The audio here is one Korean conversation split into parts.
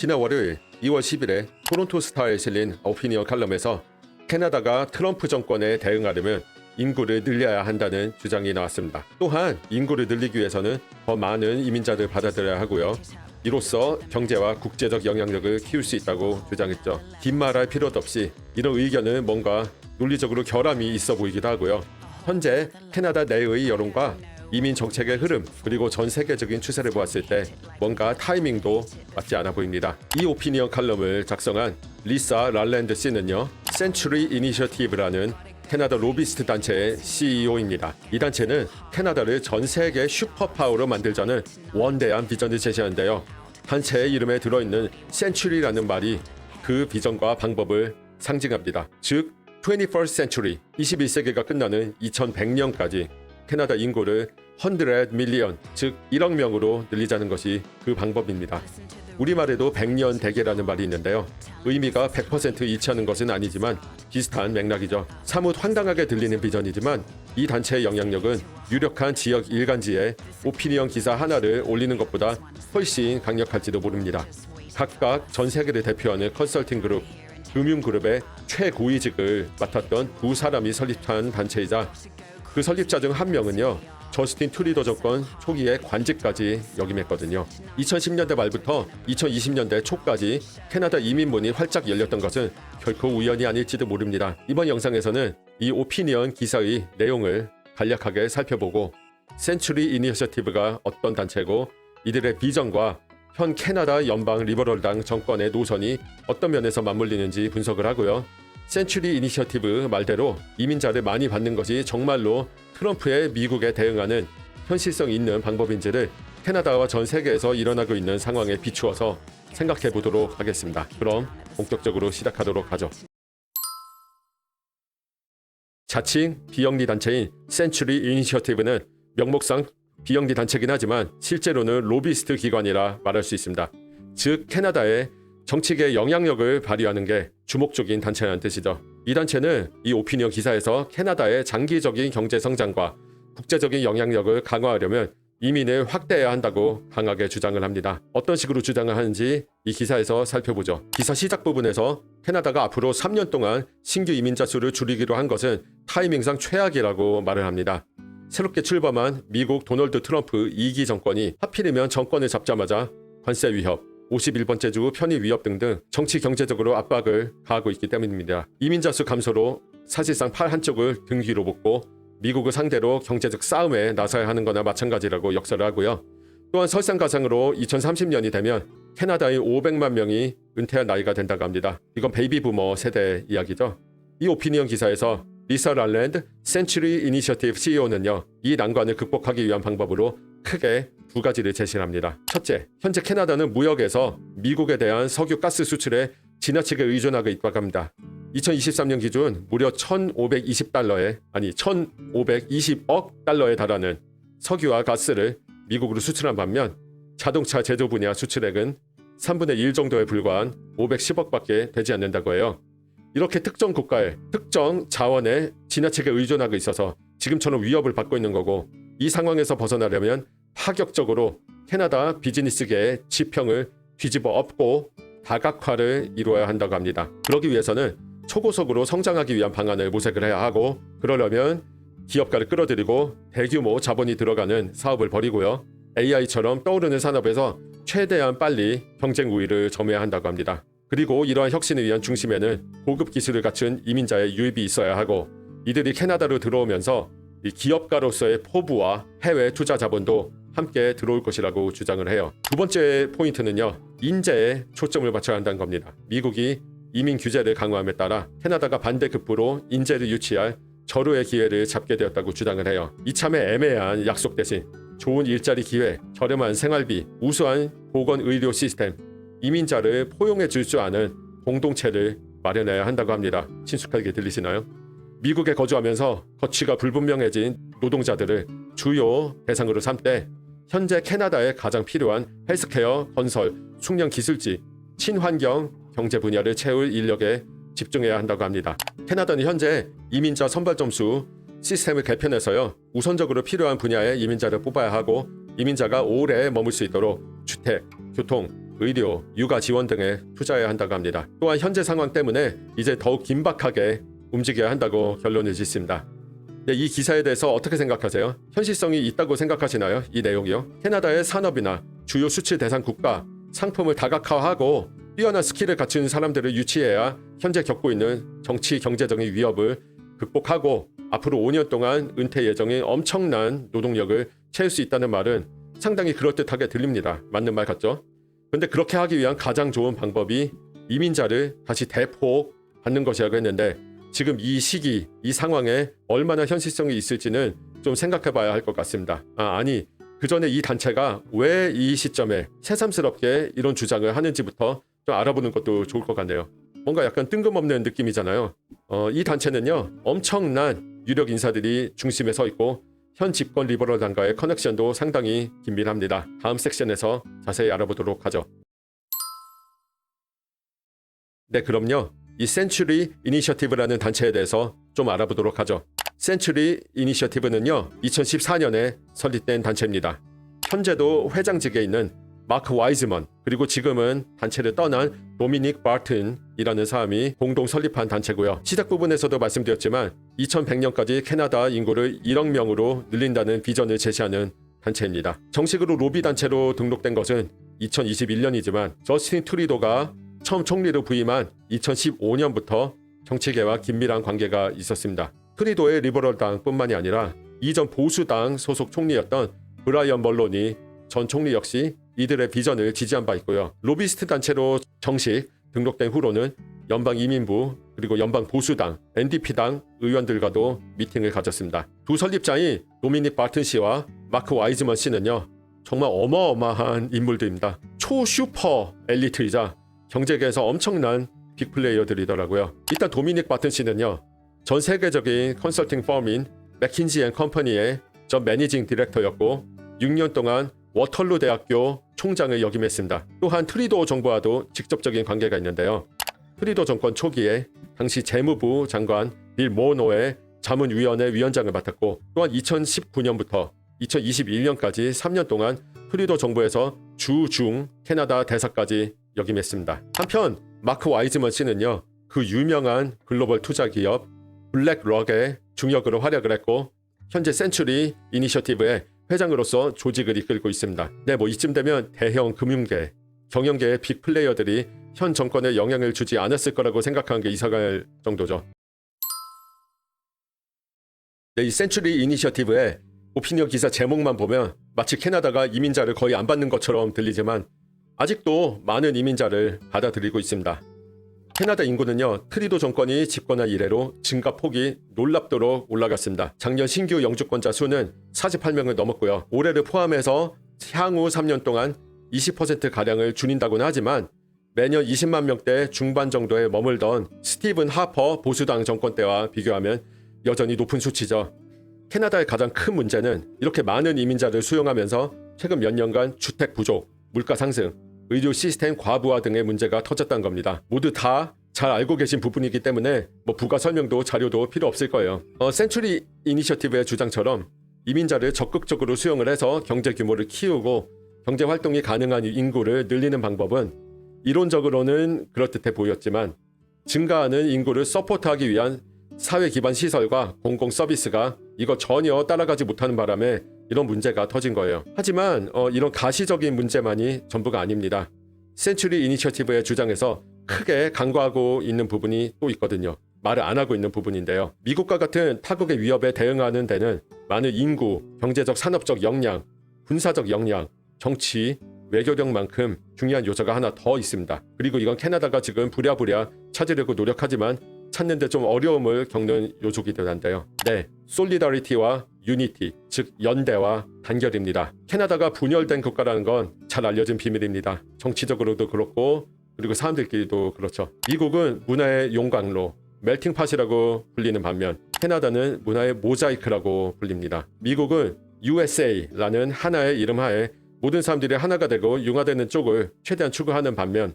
지난 월요일 2월 10일에 토론토 스타에 실린 오피니언 칼럼에서 캐나다가 트럼프 정권에 대응하려면 인구를 늘려야 한다는 주장이 나왔습니다. 또한 인구를 늘리기 위해서는 더 많은 이민자를 받아들여야 하고요. 이로써 경제와 국제적 영향력을 키울 수 있다고 주장했죠. 긴 말할 필요도 없이 이런 의견은 뭔가 논리적으로 결함이 있어 보이기도 하고요. 현재 캐나다 내의 여론과 이민 정책의 흐름 그리고 전 세계적인 추세를 보았을 때 뭔가 타이밍도 맞지 않아 보입니다. 이 오피니언 칼럼을 작성한 리사 랄랜드 씨는요, 센츄리 이니셔티브라는 캐나다 로비스트 단체의 CEO입니다. 이 단체는 캐나다를 전 세계 슈퍼파워로 만들자는 원대한 비전을 제시하는데요. 단체의 이름에 들어있는 센츄리라는 말이 그 비전과 방법을 상징합니다. 즉 21st century, 21세기가 끝나는 2100년까지 캐나다 인구를 100 밀리언, 즉 1억 명으로 늘리자는 것이 그 방법입니다. 우리말에도 100년 대계라는 말이 있는데요. 의미가 100% 일치하는 것은 아니지만 비슷한 맥락이죠. 사뭇 황당하게 들리는 비전이지만 이 단체의 영향력은 유력한 지역 일간지에 오피니언 기사 하나를 올리는 것보다 훨씬 강력할지도 모릅니다. 각각 전 세계를 대표하는 컨설팅 그룹, 금융그룹의 최고위직을 맡았던 두 사람이 설립한 단체이자 그 설립자 중 한 명은요, 저스틴 트루도 정권 초기에 관직까지 역임했거든요. 2010년대 말부터 2020년대 초까지 캐나다 이민문이 활짝 열렸던 것은 결코 우연이 아닐지도 모릅니다. 이번 영상에서는 이 오피니언 기사의 내용을 간략하게 살펴보고 센츄리 이니셔티브가 어떤 단체고 이들의 비전과 현 캐나다 연방 리버럴당 정권의 노선이 어떤 면에서 맞물리는지 분석을 하고요. 센츄리 이니셔티브 말대로 이민자를 많이 받는 것이 정말로 트럼프의 미국에 대응하는 현실성 있는 방법인지를 캐나다와 전 세계에서 일어나고 있는 상황에 비추어서 생각해 보도록 하겠습니다. 그럼 본격적으로 시작하도록 하죠. 자칭 비영리 단체인 센츄리 이니셔티브는 명목상 비영리 단체긴 하지만 실제로는 로비스트 기관이라 말할 수 있습니다. 즉 캐나다의 정치계의 영향력을 발휘하는 게 주목적인 단체라는 뜻이죠. 이 단체는 이 오피니언 기사에서 캐나다의 장기적인 경제 성장과 국제적인 영향력을 강화하려면 이민을 확대해야 한다고 강하게 주장을 합니다. 어떤 식으로 주장을 하는지 이 기사에서 살펴보죠. 기사 시작 부분에서 캐나다가 앞으로 3년 동안 신규 이민자 수를 줄이기로 한 것은 타이밍상 최악이라고 말을 합니다. 새롭게 출범한 미국 도널드 트럼프 2기 정권이 하필이면 정권을 잡자마자 관세 위협, 51번째 주 편입 위협 등등 정치 경제적으로 압박을 가하고 있기 때문입니다. 이민자 수 감소로 사실상 팔 한쪽을 등 뒤로 묶고 미국을 상대로 경제적 싸움에 나서야 하는 거나 마찬가지라고 역설을 하고요. 또한 설상가상으로 2030년이 되면 캐나다의 500만 명이 은퇴할 나이가 된다고 합니다. 이건 베이비 부머 세대 이야기죠. 이 오피니언 기사에서 리사 랄랜드 센츄리 이니셔티브 CEO는요, 이 난관을 극복하기 위한 방법으로 크게 두 가지를 제시합니다. 첫째, 현재 캐나다는 무역에서 미국에 대한 석유 가스 수출에 지나치게 의존하고 있다고 합니다. 2023년 기준 무려 1,520억 달러에 달하는 석유와 가스를 미국으로 수출한 반면 자동차 제조 분야 수출액은 3분의 1 정도에 불과한 510억밖에 되지 않는다고 해요. 이렇게 특정 국가의 특정 자원에 지나치게 의존하고 있어서 지금처럼 위협을 받고 있는 거고, 이 상황에서 벗어나려면 파격적으로 캐나다 비즈니스계의 지평을 뒤집어 엎고 다각화를 이루어야 한다고 합니다. 그러기 위해서는 초고속으로 성장하기 위한 방안을 모색을 해야 하고, 그러려면 기업가를 끌어들이고 대규모 자본이 들어가는 사업을 벌이고요. AI처럼 떠오르는 산업에서 최대한 빨리 경쟁 우위를 점해야 한다고 합니다. 그리고 이러한 혁신을 위한 중심에는 고급 기술을 갖춘 이민자의 유입이 있어야 하고, 이들이 캐나다로 들어오면서 이 기업가로서의 포부와 해외 투자 자본도 함께 들어올 것이라고 주장을 해요. 두 번째 포인트는요, 인재에 초점을 맞춰야 한다는 겁니다. 미국이 이민 규제를 강화함에 따라 캐나다가 반대급부로 인재를 유치할 절호의 기회를 잡게 되었다고 주장을 해요. 이참에 애매한 약속 대신 좋은 일자리 기회, 저렴한 생활비, 우수한 보건의료 시스템, 이민자를 포용해 줄 줄 아는 공동체를 마련해야 한다고 합니다. 친숙하게 들리시나요? 미국에 거주하면서 거취가 불분명해진 노동자들을 주요 대상으로 삼되 현재 캐나다에 가장 필요한 헬스케어, 건설, 숙련 기술직, 친환경 경제 분야를 채울 인력에 집중해야 한다고 합니다. 캐나다는 현재 이민자 선발 점수 시스템을 개편해서요, 우선적으로 필요한 분야의 이민자를 뽑아야 하고, 이민자가 오래 머물 수 있도록 주택, 교통, 의료, 육아 지원 등에 투자해야 한다고 합니다. 또한 현재 상황 때문에 이제 더욱 긴박하게 움직여야 한다고 결론을 짓습니다. 네, 이 기사에 대해서 어떻게 생각하세요? 현실성이 있다고 생각하시나요? 이 내용이요. 캐나다의 산업이나 주요 수출 대상 국가, 상품을 다각화하고 뛰어난 스킬을 갖춘 사람들을 유치해야 현재 겪고 있는 정치 경제적인 위협을 극복하고 앞으로 5년 동안 은퇴 예정인 엄청난 노동력을 채울 수 있다는 말은 상당히 그럴듯하게 들립니다. 맞는 말 같죠? 근데 그렇게 하기 위한 가장 좋은 방법이 이민자를 다시 대폭 받는 것이라고 했는데 지금 이 시기, 이 상황에 얼마나 현실성이 있을지는 좀 생각해 봐야 할 것 같습니다. 아니, 그 전에 이 단체가 왜 이 시점에 새삼스럽게 이런 주장을 하는지부터 좀 알아보는 것도 좋을 것 같네요. 뭔가 약간 뜬금없는 느낌이잖아요. 이 단체는요, 엄청난 유력 인사들이 중심에 서 있고 현 집권 리버럴당과의 커넥션도 상당히 긴밀합니다. 다음 섹션에서 자세히 알아보도록 하죠. 네, 그럼요. 이 센츄리 이니셔티브라는 단체에 대해서 좀 알아보도록 하죠. 센츄리 이니셔티브는요, 2014년에 설립된 단체입니다. 현재도 회장직에 있는 마크 와이즈먼, 그리고 지금은 단체를 떠난 도미닉 바튼이라는 사람이 공동 설립한 단체고요. 시작 부분에서도 말씀드렸지만 2100년까지 캐나다 인구를 1억 명으로 늘린다는 비전을 제시하는 단체입니다. 정식으로 로비 단체로 등록된 것은 2021년이지만 저스틴 트루도가 처음 총리를 부임한 2015년부터 정치계와 긴밀한 관계가 있었습니다. 트루도의 리버럴당뿐만이 아니라 이전 보수당 소속 총리였던 브라이언 멀론이 전 총리 역시 이들의 비전을 지지한 바 있고요. 로비스트 단체로 정식 등록된 후로는 연방이민부 그리고 연방보수당, NDP당 의원들과도 미팅을 가졌습니다. 두 설립자인 도미닉 바튼 씨와 마크 와이즈먼 씨는요, 정말 어마어마한 인물들입니다. 초슈퍼 엘리트이자 경제계에서 엄청난 빅플레이어들이더라고요. 일단 도미닉 바튼 씨는요, 전 세계적인 컨설팅 펌인 맥킨지 앤 컴퍼니의 전 매니징 디렉터였고 6년 동안 워털루 대학교 총장을 역임했습니다. 또한 트루도 정부와도 직접적인 관계가 있는데요. 트루도 정권 초기에 당시 재무부 장관 빌 모노의 자문위원회 위원장을 맡았고 또한 2019년부터 2021년까지 3년 동안 트루도 정부에서 주중 캐나다 대사까지 역임했습니다. 한편 마크 와이즈먼 씨는요, 그 유명한 글로벌 투자 기업 블랙럭의 중역으로 활약을 했고 현재 센츄리 이니셔티브의 회장으로서 조직을 이끌고 있습니다. 네, 이쯤 되면 대형 금융계, 경영계의 빅 플레이어들이 현 정권에 영향을 주지 않았을 거라고 생각하는 게 이상할 정도죠. 네, 이 센츄리 이니셔티브의 오피니언 기사 제목만 보면 마치 캐나다가 이민자를 거의 안 받는 것처럼 들리지만 아직도 많은 이민자를 받아들이고 있습니다. 캐나다 인구는요, 트루도 정권이 집권한 이래로 증가 폭이 놀랍도록 올라갔습니다. 작년 신규 영주권자 수는 48명을 넘었고요. 올해를 포함해서 향후 3년 동안 20%가량을 줄인다고는 하지만 매년 20만 명대 중반 정도에 머물던 스티븐 하퍼 보수당 정권 때와 비교하면 여전히 높은 수치죠. 캐나다의 가장 큰 문제는 이렇게 많은 이민자를 수용하면서 최근 몇 년간 주택 부족, 물가 상승, 의료 시스템 과부하 등의 문제가 터졌다는 겁니다. 모두 다 잘 알고 계신 부분이기 때문에 부가 설명도 자료도 필요 없을 거예요. 센츄리 이니셔티브의 주장처럼 이민자를 적극적으로 수용을 해서 경제 규모를 키우고 경제 활동이 가능한 인구를 늘리는 방법은 이론적으로는 그럴듯해 보였지만 증가하는 인구를 서포트하기 위한 사회 기반 시설과 공공 서비스가 이거 전혀 따라가지 못하는 바람에 이런 문제가 터진 거예요. 하지만 이런 가시적인 문제만이 전부가 아닙니다. 센츄리 이니셔티브의 주장에서 크게 간과하고 있는 부분이 또 있거든요. 말을 안 하고 있는 부분인데요. 미국과 같은 타국의 위협에 대응하는 데는 많은 인구, 경제적 산업적 역량, 군사적 역량, 정치, 외교력만큼 중요한 요소가 하나 더 있습니다. 그리고 이건 캐나다가 지금 부랴부랴 찾으려고 노력하지만 찾는데 좀 어려움을 겪는 요소이기도 한데요. 네, 솔리다리티와 유니티, 즉 연대와 단결입니다. 캐나다가 분열된 국가라는 건 잘 알려진 비밀입니다. 정치적으로도 그렇고 그리고 사람들끼리도 그렇죠. 미국은 문화의 용광로, 멜팅팟이라고 불리는 반면 캐나다는 문화의 모자이크라고 불립니다. 미국은 USA라는 하나의 이름 하에 모든 사람들이 하나가 되고 융화되는 쪽을 최대한 추구하는 반면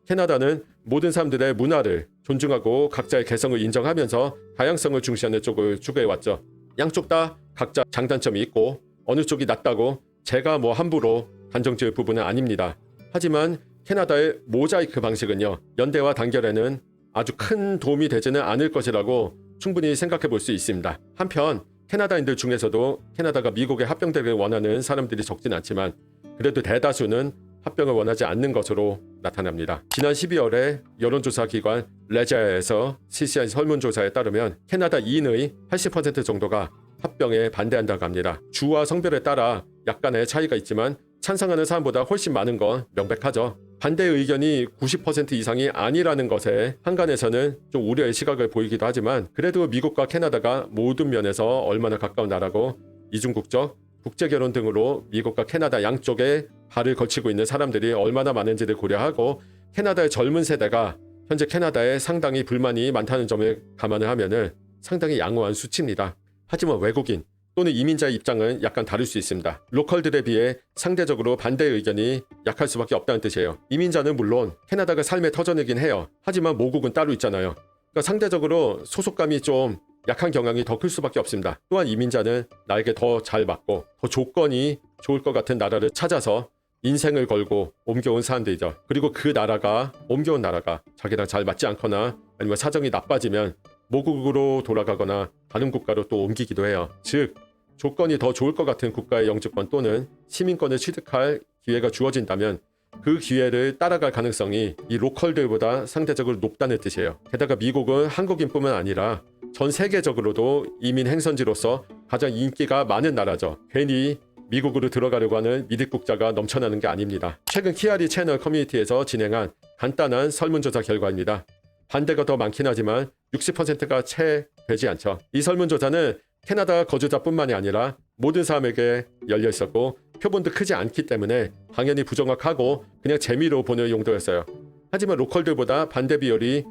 캐나다는 모든 사람들의 문화를 존중하고 각자의 개성을 인정하면서 다양성을 중시하는 쪽을 추구해왔죠. 양쪽 다 각자 장단점이 있고 어느 쪽이 낫다고 제가 함부로 단정 지을 부분은 아닙니다. 하지만 캐나다의 모자이크 방식은요, 연대와 단결에는 아주 큰 도움이 되지는 않을 것이라고 충분히 생각해 볼 수 있습니다. 한편 캐나다인들 중에서도 캐나다가 미국에 합병되길 원하는 사람들이 적진 않지만 그래도 대다수는 합병을 원하지 않는 것으로 나타납니다. 지난 12월에 여론조사 기관 레자에서 실시한 설문조사에 따르면 캐나다 이인의 80% 정도가 합병에 반대한다고 합니다. 주와 성별에 따라 약간의 차이가 있지만 찬성하는 사람보다 훨씬 많은 건 명백하죠. 반대 의견이 90% 이상이 아니라는 것에 한간에서는 좀 우려의 시각을 보이기도 하지만 그래도 미국과 캐나다가 모든 면에서 얼마나 가까운 나라고 이중국적, 국제결혼 등으로 미국과 캐나다 양쪽에 발을 걸치고 있는 사람들이 얼마나 많은지를 고려하고 캐나다의 젊은 세대가 현재 캐나다에 상당히 불만이 많다는 점을 감안을 하면은 상당히 양호한 수치입니다. 하지만 외국인 또는 이민자의 입장은 약간 다를 수 있습니다. 로컬들에 비해 상대적으로 반대 의견이 약할 수밖에 없다는 뜻이에요. 이민자는 물론 캐나다가 삶의 터전이긴 해요. 하지만 모국은 따로 있잖아요. 그러니까 상대적으로 소속감이 좀 약한 경향이 더 클 수밖에 없습니다. 또한 이민자는 나에게 더 잘 맞고 더 조건이 좋을 것 같은 나라를 찾아서 인생을 걸고 옮겨온 사람들이죠. 그리고 그 나라가 옮겨온 나라가 자기랑 잘 맞지 않거나 아니면 사정이 나빠지면 모국으로 돌아가거나 다른 국가로 또 옮기기도 해요. 즉 조건이 더 좋을 것 같은 국가의 영주권 또는 시민권을 취득할 기회가 주어진다면 그 기회를 따라갈 가능성이 이 로컬들보다 상대적으로 높다는 뜻이에요. 게다가 미국은 한국인뿐만 아니라 전 세계적으로도 이민 행선지로서 가장 인기가 많은 나라죠. 괜히 미국으로 들어가려고 하는 미립국자가 넘쳐나는 게 아닙니다. 최근 키아리 채널 커뮤니티에서 진행한 간단한 설문조사 결과입니다. 반대가 더 많긴 하지만 60%가 채 되지 않죠. 이 설문조사는 캐나다 거주자뿐만이 아니라 모든 사람에게 열려 있었고 표본도 크지 않기 때문에 당연히 부정확하고 그냥 재미로 보는 용도였어요. 하지만 로컬들보다 반대 비율이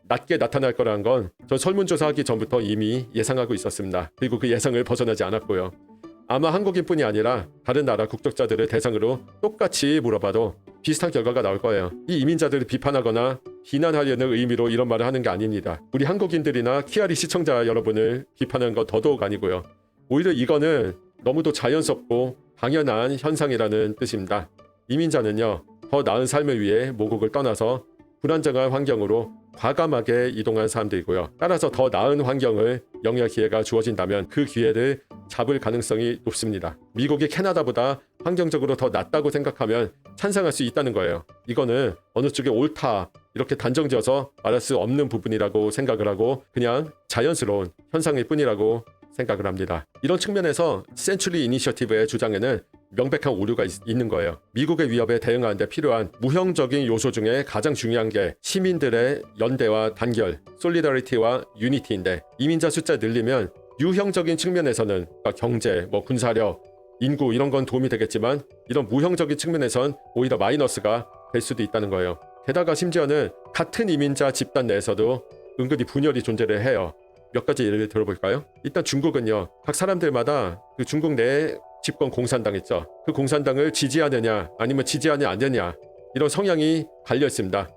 낮게 나타날 거라는 건 저 설문조사하기 전부터 이미 예상하고 있었습니다. 그리고 그 예상을 벗어나지 않았고요. 아마 한국인뿐이 아니라 다른 나라 국적자들을 대상으로 똑같이 물어봐도 비슷한 결과가 나올 거예요. 이 이민자들을 비판하거나 비난하려는 의미로 이런 말을 하는 게 아닙니다. 우리 한국인들이나 키아리 시청자 여러분을 비판하는 건 더더욱 아니고요. 오히려 이거는 너무도 자연스럽고 당연한 현상이라는 뜻입니다. 이민자는요, 더 나은 삶을 위해 모국을 떠나서 불안정한 환경으로 과감하게 이동한 사람들이고요. 따라서 더 나은 환경을 영위할 기회가 주어진다면 그 기회를 잡을 가능성이 높습니다. 미국이 캐나다보다 환경적으로 더 낫다고 생각하면 찬성할 수 있다는 거예요. 이거는 어느 쪽이 옳다 이렇게 단정지어서 말할 수 없는 부분이라고 생각을 하고 그냥 자연스러운 현상일 뿐이라고 생각을 합니다. 이런 측면에서 센츄리 이니셔티브의 주장에는 명백한 오류가 있는 거예요. 미국의 위협에 대응하는 데 필요한 무형적인 요소 중에 가장 중요한 게 시민들의 연대와 단결, 솔리더리티와 유니티인데 이민자 숫자 늘리면 유형적인 측면에서는 그러니까 경제, 군사력, 인구 이런 건 도움이 되겠지만 이런 무형적인 측면에선 오히려 마이너스가 될 수도 있다는 거예요. 게다가 심지어는 같은 이민자 집단 내에서도 은근히 분열이 존재를 해요. 몇 가지 예를 들어볼까요? 일단 중국은요, 각 사람들마다 그 중국 내에 집권 공산당 있죠. 그 공산당을 지지하느냐 아니면 지지하지 않느냐 이런 성향이 갈려 있습니다.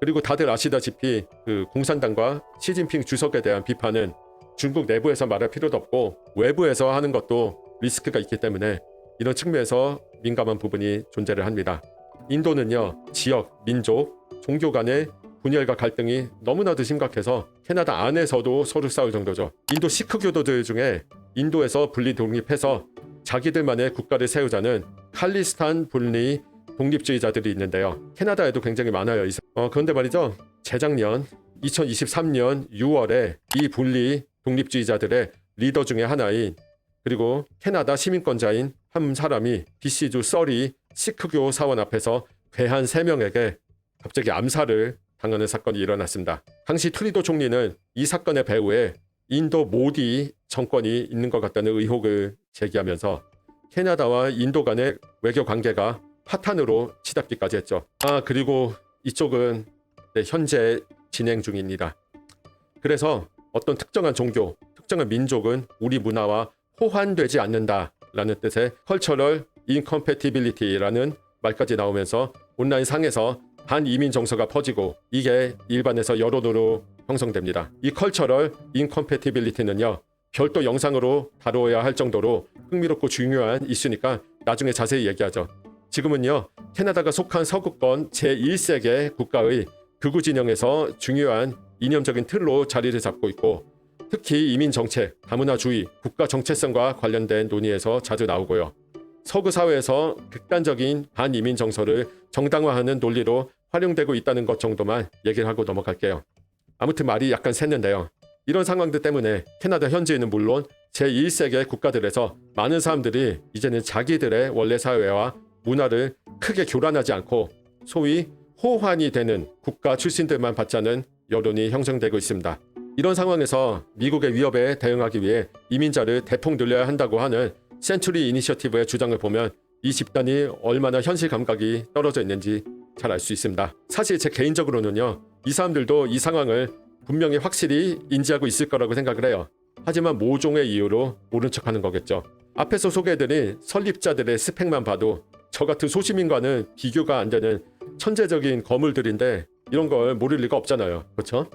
그리고 다들 아시다시피 그 공산당과 시진핑 주석에 대한 비판은 중국 내부에서 말할 필요도 없고 외부에서 하는 것도 리스크가 있기 때문에 이런 측면에서 민감한 부분이 존재를 합니다. 인도는요, 지역, 민족, 종교 간의 분열과 갈등이 너무나도 심각해서 캐나다 안에서도 서로 싸울 정도죠. 인도 시크 교도들 중에 인도에서 분리 독립해서 자기들만의 국가를 세우자는 칼리스탄 분리 독립주의자들이 있는데요. 캐나다에도 굉장히 많아요. 그런데 말이죠. 재작년 2023년 6월에 이 분리 독립주의자들의 리더 중에 하나인 그리고 캐나다 시민권자인 한 사람이 BC주 서리 시크교 사원 앞에서 괴한 3명에게 갑자기 암살을 당하는 사건이 일어났습니다. 당시 트리도 총리는 이 사건의 배후에 인도 모디 정권이 있는 것 같다는 의혹을 제기하면서 캐나다와 인도 간의 외교 관계가 파탄으로 치닫기까지 했죠. 그리고 이쪽은 현재 진행 중입니다. 그래서 어떤 특정한 종교, 특정한 민족은 우리 문화와 호환되지 않는다라는 뜻의 컬처럴 인컴패티빌리티라는 말까지 나오면서 온라인 상에서 반이민 정서가 퍼지고 이게 일반에서 여론으로 형성됩니다. 이 컬처럴 인컴패티빌리티는요, 별도 영상으로 다루어야 할 정도로 흥미롭고 중요한 이슈니까 나중에 자세히 얘기하죠. 지금은요 캐나다가 속한 서구권 제1세계 국가의 극우 진영에서 중요한 이념적인 틀로 자리를 잡고 있고 특히 이민 정책, 다문화주의, 국가 정체성과 관련된 논의에서 자주 나오고요. 서구 사회에서 극단적인 반이민 정서를 정당화하는 논리로 활용되고 있다는 것 정도만 얘기를 하고 넘어갈게요. 아무튼 말이 약간 샜는데요. 이런 상황들 때문에 캐나다 현지에는 물론 제1세계 국가들에서 많은 사람들이 이제는 자기들의 원래 사회와 문화를 크게 교란하지 않고 소위 호환이 되는 국가 출신들만 받자는 여론이 형성되고 있습니다. 이런 상황에서 미국의 위협에 대응하기 위해 이민자를 대폭 늘려야 한다고 하는 센츄리 이니셔티브의 주장을 보면 이 집단이 얼마나 현실 감각이 떨어져 있는지 잘 알 수 있습니다. 사실 제 개인적으로는요. 이 사람들도 이 상황을 분명히 확실히 인지하고 있을 거라고 생각을 해요. 하지만 모종의 이유로 모른 척하는 거겠죠. 앞에서 소개해드린 설립자들의 스펙만 봐도 저 같은 소시민과는 비교가 안 되는 천재적인 거물들인데 이런 걸 모를 리가 없잖아요. 그렇죠?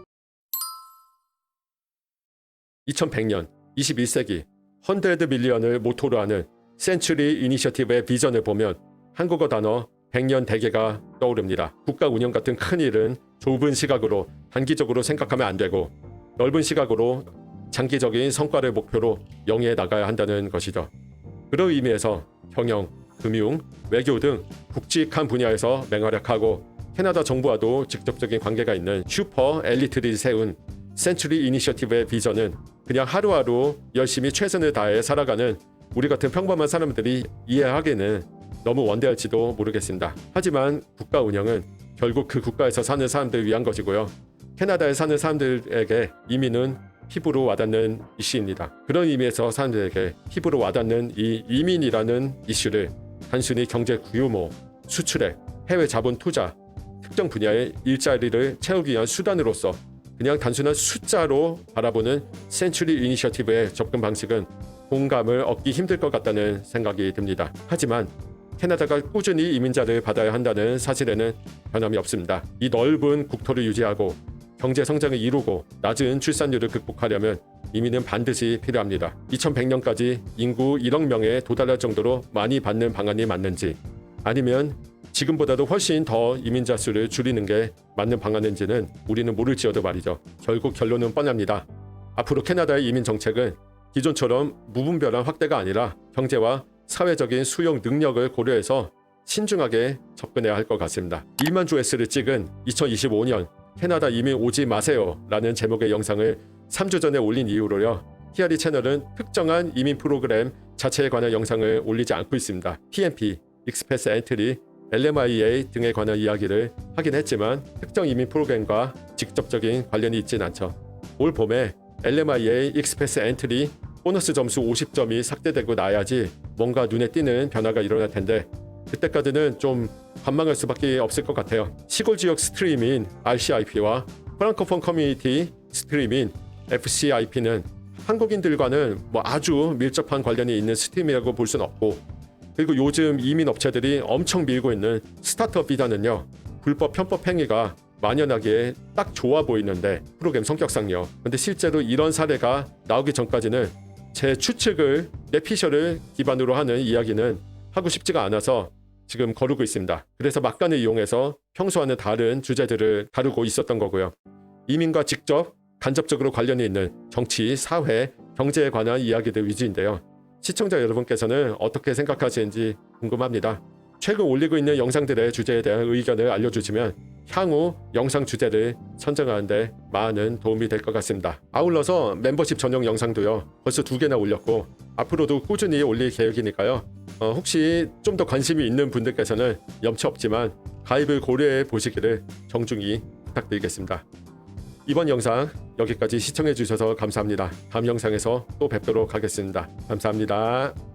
2100년 21세기 100 밀리언을 모토로 하는 센츄리 이니셔티브의 비전을 보면 한국어 단어 100년 대계가 떠오릅니다. 국가 운영 같은 큰 일은 좁은 시각으로 단기적으로 생각하면 안 되고 넓은 시각으로 장기적인 성과를 목표로 영위해 나가야 한다는 것이죠. 그런 의미에서 경영, 금융, 외교 등 굵직한 분야에서 맹활약하고 캐나다 정부와도 직접적인 관계가 있는 슈퍼 엘리트들이 세운 센츄리 이니셔티브의 비전은 그냥 하루하루 열심히 최선을 다해 살아가는 우리 같은 평범한 사람들이 이해하기는 너무 원대할지도 모르겠습니다. 하지만 국가 운영은 결국 그 국가에서 사는 사람들을 위한 것이고요. 캐나다에 사는 사람들에게 이민은 피부로 와닿는 이슈입니다. 그런 의미에서 사람들에게 피부로 와닿는 이 이민이라는 이슈를 단순히 경제 규모, 수출액, 해외 자본 투자, 특정 분야의 일자리를 채우기 위한 수단으로서 그냥 단순한 숫자로 바라보는 센츄리 이니셔티브의 접근 방식은 공감을 얻기 힘들 것 같다는 생각이 듭니다. 하지만 캐나다가 꾸준히 이민자를 받아야 한다는 사실에는 변함이 없습니다. 이 넓은 국토를 유지하고 경제 성장을 이루고 낮은 출산율을 극복하려면 이민은 반드시 필요합니다. 2100년까지 인구 1억 명에 도달할 정도로 많이 받는 방안이 맞는지 아니면 지금보다도 훨씬 더 이민자 수를 줄이는 게 맞는 방안인지는 우리는 모를지어도 말이죠. 결국 결론은 뻔합니다. 앞으로 캐나다의 이민 정책은 기존처럼 무분별한 확대가 아니라 경제와 사회적인 수용 능력을 고려해서 신중하게 접근해야 할 것 같습니다. 일만 조회수를 찍은 2025년 캐나다 이민 오지 마세요 라는 제목의 영상을 3주 전에 올린 이후로요. 히아리 채널은 특정한 이민 프로그램 자체에 관한 영상을 올리지 않고 있습니다. PNP, 익스패스 엔트리, LMIA 등에 관한 이야기를 하긴 했지만 특정 이민 프로그램과 직접적인 관련이 있진 않죠. 올 봄에 LMIA, 익스패스 엔트리 보너스 점수 50점이 삭제되고 나야지 뭔가 눈에 띄는 변화가 일어날 텐데 그때까지는 좀 관망할 수밖에 없을 것 같아요. 시골 지역 스트림인 RCIP와 프랑코폰 커뮤니티 스트림인 FCIP는 한국인들과는 뭐 아주 밀접한 관련이 있는 스트림이라고 볼 수는 없고 그리고 요즘 이민 업체들이 엄청 밀고 있는 스타트업 비자는요. 불법 편법 행위가 만연하기에 딱 좋아 보이는데 프로그램 성격상요. 근데 실제로 이런 사례가 나오기 전까지는 제 추측을 내피셜을 기반으로 하는 이야기는 하고 싶지가 않아서 지금 거르고 있습니다. 그래서 막간을 이용해서 평소와는 다른 주제들을 다루고 있었던 거고요. 이민과 직접 간접적으로 관련이 있는 정치, 사회, 경제에 관한 이야기들 위주인데요. 시청자 여러분께서는 어떻게 생각하시는지 궁금합니다. 최근 올리고 있는 영상들의 주제에 대한 의견을 알려주시면 향후 영상 주제를 선정하는 데 많은 도움이 될 것 같습니다. 아울러서 멤버십 전용 영상도요. 벌써 2개나 올렸고 앞으로도 꾸준히 올릴 계획이니까요. 혹시 좀 더 관심이 있는 분들께서는 염치 없지만 가입을 고려해 보시기를 정중히 부탁드리겠습니다. 이번 영상 여기까지 시청해 주셔서 감사합니다. 다음 영상에서 또 뵙도록 하겠습니다. 감사합니다.